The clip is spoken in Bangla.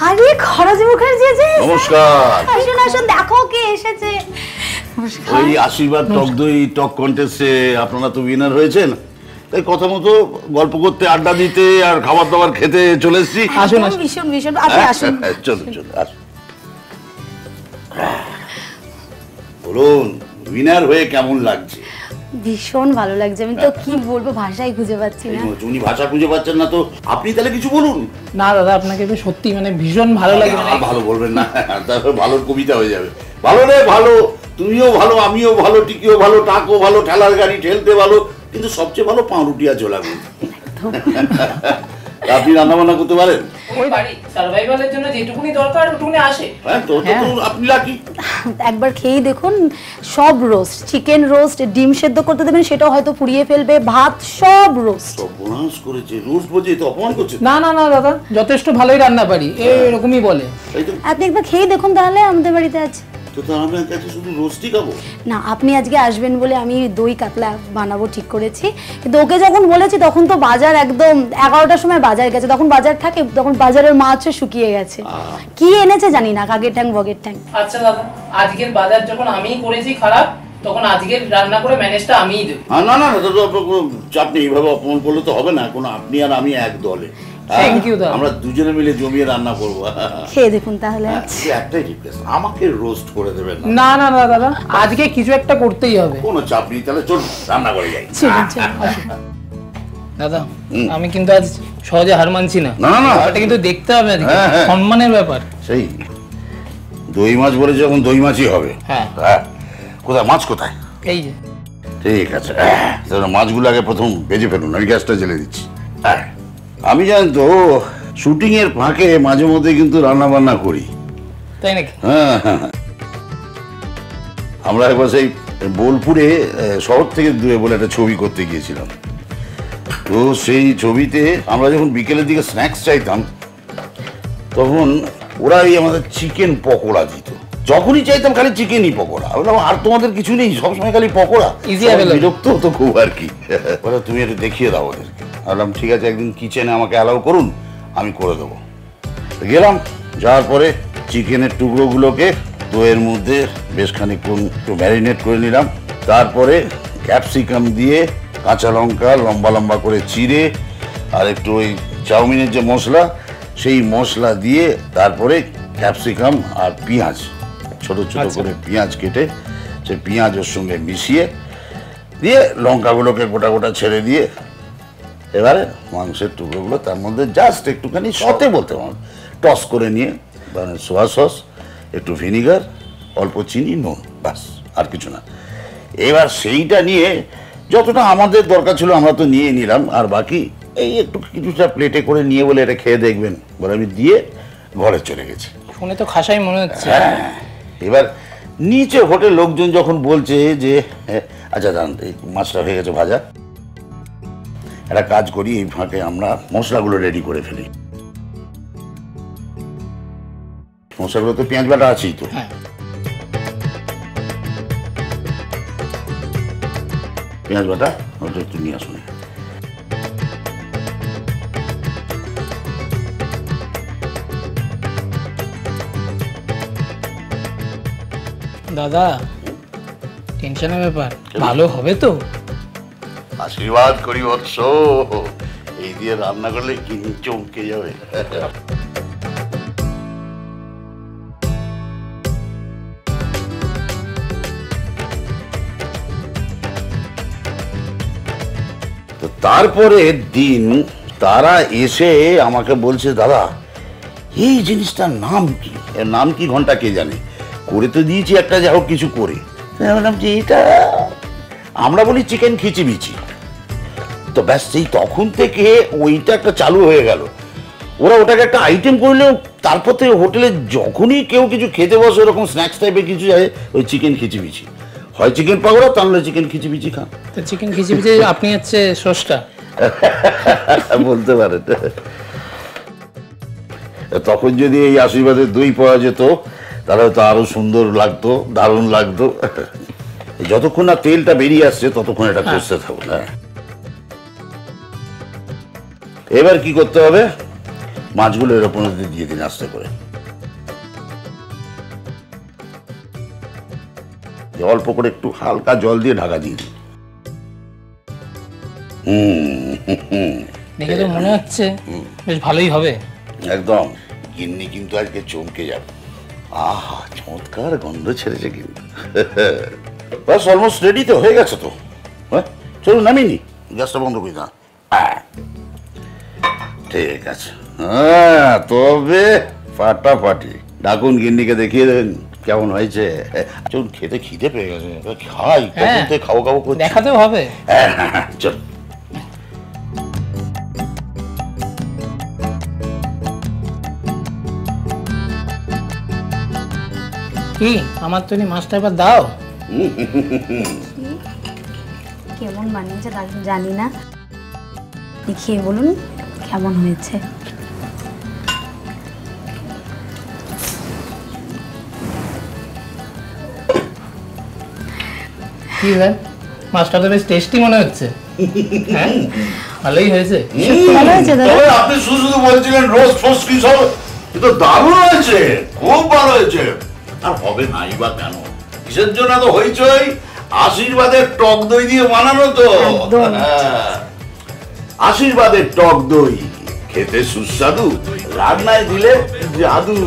আরে খরচ মুখার্জি জি নমস্কার। আসুন আসুন দেখো কে এসেছে। ওই আশীর্বাদ টক দই টক কন্টেস্টে আপনারা তো উইনার হয়েছেন, তাই কথা মতো গল্প করতে, আড্ডা দিতে আর খাবার দাবার খেতে চলে এসেছি। আসুন ভীষণ ভীষণ আপনি আসুন। চলুন চলুন আসুন। বলুন উইনার হয়ে কেমন লাগছে? ভীষণ ভালো লাগছে, আমি তো কি বলবো ভাষাই খুঁজে পাচ্ছি না। উনি ভাষা খুঁজে পাচ্ছেন না তো আপনি তাহলে কিছু বলুন না দাদা, আপনাকে তো সত্যি মানে ভীষণ ভালো লাগে। ভালো বলবেন না, তারপর ভালো কবিতা হয়ে যাবে। ভালো রে ভালো, তুমিও ভালো, আমিও ভালো, টিকিও ভালো, টাকও ভালো, ঠেলার গাড়ি ঠেলতে ভালো, কিন্তু সবচেয়ে ভালো পাউরুটি আর ছোলা গুড়। আপনি রান্না বান্না করতে পারেন? ওই বাড়ি সার্ভাইভালের জন্য যেটুকুনি দরকার ওটুকুনি আসে। হ্যাঁ তো আপনি লাকি। একবার খেয়েই দেখুন, সব রোস্ট, চিকেন রোস্ট, ডিম সেদ্ধ করতে দেবেন সেটাও হয়তো পুড়িয়ে ফেলবে, ভাত সব রোস্ট। সর্বনাশ করেছে, রোজ বোঝে তো অপমান করছে। না না না দাদা, যথেষ্ট ভালোই রান্না পারি, এরকমই বলে। এই তো আপনি একবার খেয়ে দেখুন তাহলে, আমাদের বাড়িতে আছে। তো আমার কাছে শুধু রোস্টই খাবো না, আপনি আজকে আসবেন বলে আমি দই কাতলা বানাবো ঠিক করেছি, কিন্তু ওকে যখন বলেছি তখন তো বাজার একদম 11টার সময় বাজার গেছে, তখন বাজার থাকে, তখন বাজারের মাছও শুকিয়ে গেছে। কি এনেছে জানি না, কাকের ট্যাং বগের ট্যাং। আচ্ছা দাদা, আজকের বাজার যখন আমিই করেছি খারাপ, তখন আজকের রান্না করে ম্যানেজটা আমিই দেবো। না না না, চাপ নেই, এইভাবে অপমান করলে তো হবে না। কোনো আপনি আর আমি এক দলে, থ্যাংক ইউ দাদা। আমরা দুজনে মিলে জমিয়ে রান্না করবো। খেয়ে দেখুন তাহলে। একটাই রিকোয়েস্ট, আমাকে রোস্ট করে দেবেন না। না না না দাদা, আজকে কিছু একটা করতেই হবে। কোনো চাপ নেই, তাহলে চলুন রান্না করে যাই। দাদা আমি কিন্তু আজ সহজে হার মানছি না। না, না। এটা কিন্তু দেখতে হবে আজকে, হ্যাঁ, হ্যাঁ। সম্মানের ব্যাপার। সেই দই মাছ বলে যখন দই মাছই হবে। হ্যাঁ। কোথায় মাছ, কোথায়? এই যে ঠিক আছে, তাহলে মাছগুলো আগে প্রথম ভেজে ফেলুন, আমি গ্যাসটা জ্বেলে দিচ্ছি। আমি জানেন তো শুটিং এর ফাঁকে মাঝে মধ্যে কিন্তু রান্না বান্না করি। তাই নাকি? হ্যাঁ হ্যাঁ, আমরা একবার সেই বোলপুরে শহর থেকে দূরে বলে একটা ছবি করতে গিয়েছিলাম। তো সেই ছবিতে আমরা যখন বিকেলের দিকে স্ন্যাক্স চাইতাম, তখন ওরাই আমাদের চিকেন পকোড়া দিত। যখনই চাইতাম খালি চিকেনই পকোড়া। বললাম আর তোমাদের কিছু নেই, সবসময় খালি পকোড়া? বিরক্ত হতো খুব আর কি। বলে তুমি একটু দেখিয়ে দাও ওদেরকে। বললাম ঠিক আছে, একদিন কিচেনে আমাকে অ্যালাউ করুন, আমি করে দেবো। গেলাম, যাওয়ার পরে চিকেনের টুকরোগুলোকে দইয়ের মধ্যে বেশ খানিকক্ষণ একটু ম্যারিনেট করে নিলাম। তারপরে ক্যাপসিকাম দিয়ে, কাঁচা লঙ্কা লম্বা লম্বা করে চিড়ে, আর একটু ওই চাউমিনের যে মশলা, সেই মশলা দিয়ে, তারপরে ক্যাপসিকাম আর পেঁয়াজ, ছোট ছোট করে পেঁয়াজ কেটে সেই পেঁয়াজ ওর সঙ্গে মিশিয়ে দিয়ে, লঙ্কাগুলোকে গোটা গোটা ছেড়ে দিয়ে, এবারে মাংসের টুকরোগুলো তার মধ্যে জাস্ট একটুখানি সতে বলতে হবে, টস করে নিয়ে, মানে সোয়া সস, একটু ভিনিগার, অল্প চিনি, নুন, বাস, আর কিছু না। এবার সেইটা নিয়ে যতটা আমাদের দরকার ছিল আমরা তো নিয়ে নিলাম, আর বাকি এই একটু কিছুটা প্লেটে করে নিয়ে বলে এটা খেয়ে দেখবেন বলে আমি দিয়ে ঘরে চলে গেছি। শুনে তো খাসাই মনে হচ্ছে। এবার নিচে হোটেল লোকজন যখন বলছে যে আচ্ছা জান এই মাছটা হয়ে গেছে ভাজা, একটা কাজ করি, এই ফাঁকে আমরা মশলাগুলো রেডি করে ফেলি। মশলাগুলো তো পেঁয়াজ বাটা আছেই তো। পেঁয়াজ বাটা ওটা একটু নিয়ে আসুন। দাদা টেনশনের ব্যাপার, ভালো হবে তো? আশীর্বাদ করি বৎস, এই দিয়ে রান্না করলে কি চমকে যাবে। তো তারপরে দিন তারা এসে আমাকে বলছে দাদা এই জিনিসটার নাম কি, এর নাম কি ঘন্টা কে জানে, করে তো দিয়েছি একটা যা হোক কিছু করে। বললাম যে এটা আমরা বলি চিকেন খিচিবিচি। তো ব্যাস সেই তখন থেকে ওইটা একটা চালু হয়ে গেল। ওরা ওটাকে একটা আইটেম করলেও তারপর থেকে হোটেলে যখনই কেউ কিছু খেতে বসে ওরকম স্ন্যাক্স টাইপের কিছু যায়, ওই চিকেন খিচিবিচি, হয় চিকেন পকোড়া, তাহলে চিকেন খিচিবিচি খান। তো চিকেন খিচিবিচি আপনি হচ্ছে স্রষ্টা বলতে পারেন। তখন যদি এই আশীর্বাদের দই পাওয়া যেত তাহলে তো আরো সুন্দর লাগতো, দারুণ লাগতো। যতক্ষণ না তেলটা বেরিয়ে আসছে ততক্ষণ এটা কষতে থাকুন। এবার কি করতে হবে, মাছগুলো এরকম দিয়ে দিন আস্তে করে। অল্প করে একটু হালকা জল দিয়ে ঢাকা দিয়ে দিন। দেখে তো মনে হচ্ছে বেশ ভালোই হবে। একদম। গিন্নি কিন্তু আজকে চমকে যাবে। আহা, চমৎকার গন্ধ ছেড়েছে কিন্তু। বাস অলমোস্ট রেডি তো হয়ে গেছে তো। হ্যাঁ, চলুন নামিনি, গ্যাসটা বন্ধ করি না। ঠিক আছে, হ্যাঁ তবে ফাটাফাটি। ডাকুন গিন্নিকে, দেখিয়ে দেন কেমন হয়েছে। চলুন, খেতে খিদে পেয়ে গেছে, খাই। কখন থেকে খাবো খাবো করছি। দেখাতেও হবে। চল। কি আমার তৈরি মাছটা এবার দাও। কেমন বানিয়েছে জানি না, দেখিয়ে বলুন কেমন হয়েছে। কি ভাই, মাছটা তো বেশ টেস্টি মনে হচ্ছে। হ্যাঁ, ভালোই হয়েছে। ভালো হয়েছে দাদা। তবে আপনি শুধু শুধু বলছিলেন রোজ ফোস কি সব, কিন্তু দারুণ হয়েছে, খুব ভালো হয়েছে। আর হবে নাই বা কেন, কিসের জন্য তো হইচই? আশীর্বাদের টক দই দিয়ে বানানো তো। একদম। হ্যাঁ, আশীর্বাদের টক দই খেতে সুস্বাদু, রান্নায় দিলে জাদু।